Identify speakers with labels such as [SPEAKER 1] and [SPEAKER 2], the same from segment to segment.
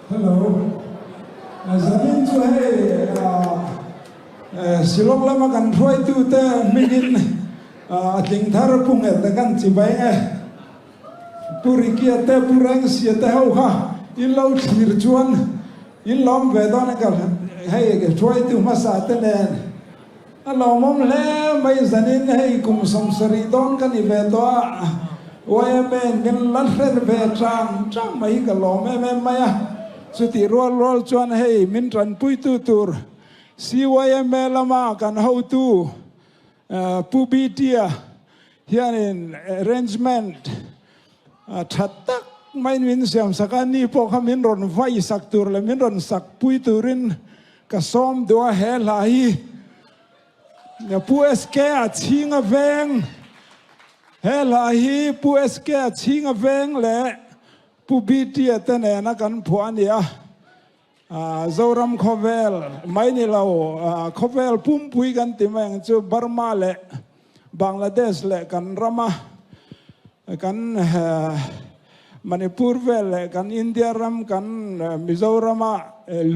[SPEAKER 1] Hello. Zanin chu hey silong lama kan throi tu te minin atling thar pung et kan chi bai nge puri kia te purang sia te ho ha in lo thir chuan in lom ve don ka hey ke throi tu ma sa te nen alo mom le mai zanin hey kum som sari don kan i ve to wai men gen lan ren ve trang mai ka lo me maiสุติรัวรัวชวนให้มินรันปุยตูตูร์ซีวายเมลมากันเฮาตูปูบีเตียเฮียนิน arrangement ชัดตักไม่มินเสียมสักการนี้พวกเขามินรอนไฟสักตูร์และมินรอนสักปุยตูรินก็ซ้อมดัวเฮลาฮีเนี่ยปูเอสเกอชิงเวงเฮลาฮีปูเอสเกอชิงเวงและผู้บีที่แต่เนี่ยนักการพวนเนี่ยโจรัมคอเวลไม่นี่เราคอเวลปุ่มปุยกันติแมงจูบาร์มาเละบังลาเทศเละกันรามากันมณิปุรเวลเละกันอินเดียรัมกันมิโซรามา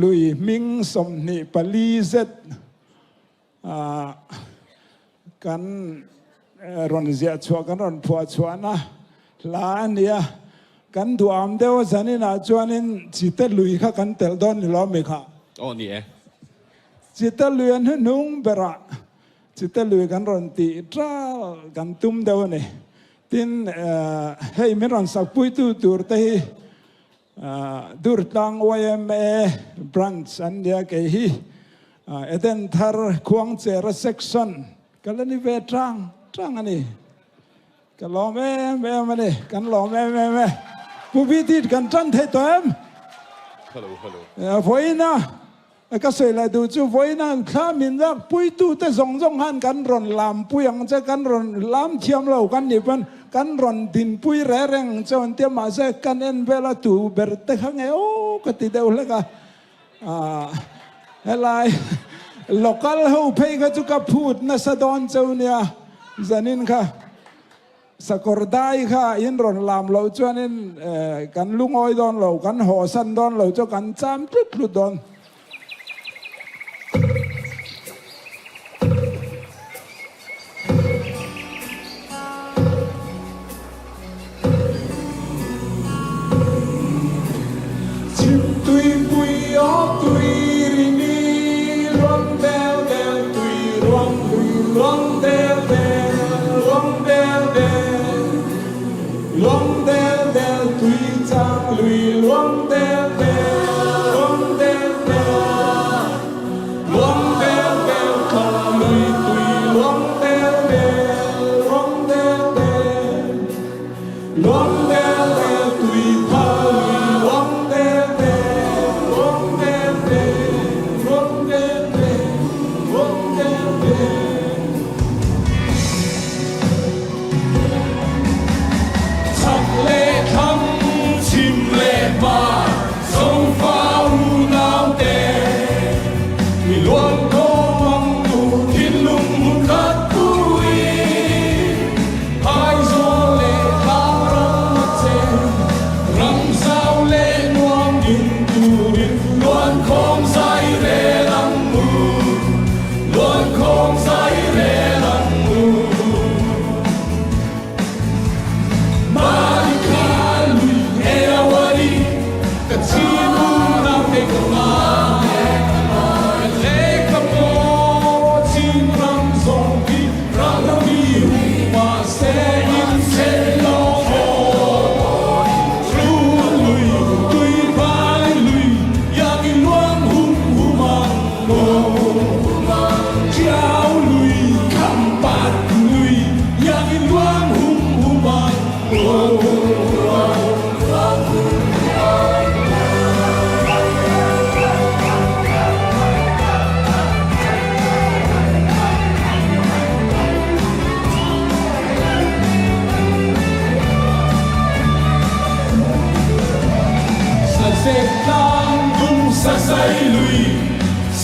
[SPEAKER 1] ลุยมิงสมนิปาลีเซตกันรอนเสียชัวกันรอนผัวชัวนะลาเนี่ยกันดูอามเดียวสันนิษฐานจวนนินจิตเตลุยข้ากันเตลดอนนี่ล้อมไหมค่ะ
[SPEAKER 2] อ๋อนี่
[SPEAKER 1] จิตเตลุยอันนุ่งเบระจิตเตลุยกันรอนตีตรากันตุ้มเดียวนี่ทินให้ไม่รอนสักปุยตู้ตูร์เตยดูร์ตังวายเมบรันช์อันเดียเกฮีเอเดนทาร์ควงเจอร์เซ็กชันกันแล้วนี่เวทรังอันนี้กันล้อมแม่มาดิกันล้อมแม่ผู้พิธีกันจันเทตัวเอ็ม
[SPEAKER 2] ฮัลโหล
[SPEAKER 1] พอยนะก็เสร็จแล้วดูจู่พอยนะข้ามินรักปุยตู้แต่ส่งหันกันรอนลามปุยยังจะกันรอนลามเทียมเรากันนี่เป็นกันรอนดินปุยแรงเจ้าเทียมมาเสกันเอ็นเวลาตู่เบรตข้างไงโอ้ก็ติดเดียวเลยกันอะไรโลกาลเขาเพย์ก็จะกับพูดนัสดอนเจ้าเนี่ยจันินค่ะสกอร์ได้ค่ะยินรอนลามเราจวนนินกันลุงอ้อยดอนเรากันห่อสันดอนเราเจ้ากันจามพลุดดอนชิบตุยปุยอตุยรินีรวงเดลตุยรวงเดลLong del tui chang lui long del long del kong lui tui long del long del tui pa lui long del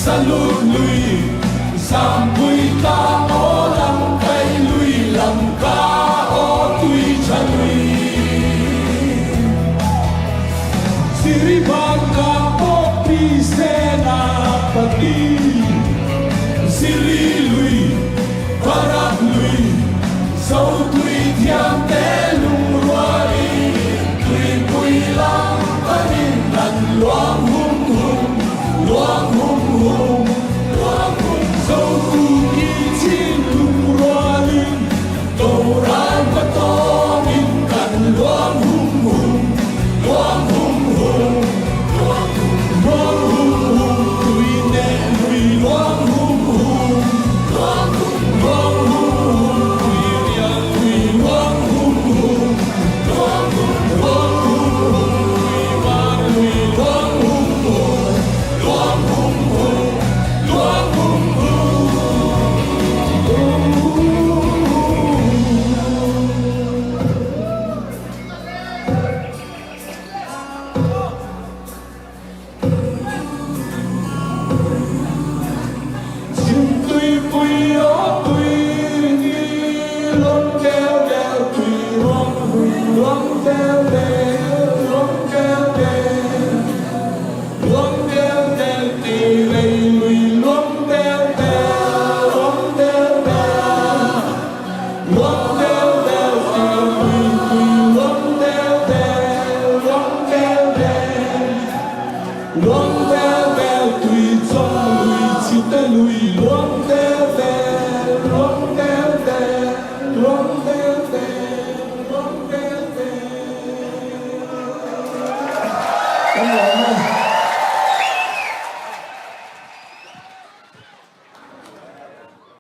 [SPEAKER 1] Salut lui, Sampui ta o lam kai lui lam ka o tui cha lui. Siri bang ka đi Siri lui Parak lui Sâu tùy thiam tế lung loa đi Tùy quỳ lang Ba nhìn lần loang hung hung Loang hung hung Loang hung Sâu tù kỳ chi lung loa đi Tô rang và to nhìn cần loang hung hung Loang hung hung Loang hung hung Tùy nè lùi loang hung hung Loang hung hung Tùy nè lùi loang hung hung Loang hung hung Tùy mà lùi loang hung hung Loang hung hung Loang hung Chim tuy quy ó tuy nghi lon keo keo tuy loang hung loang keo keo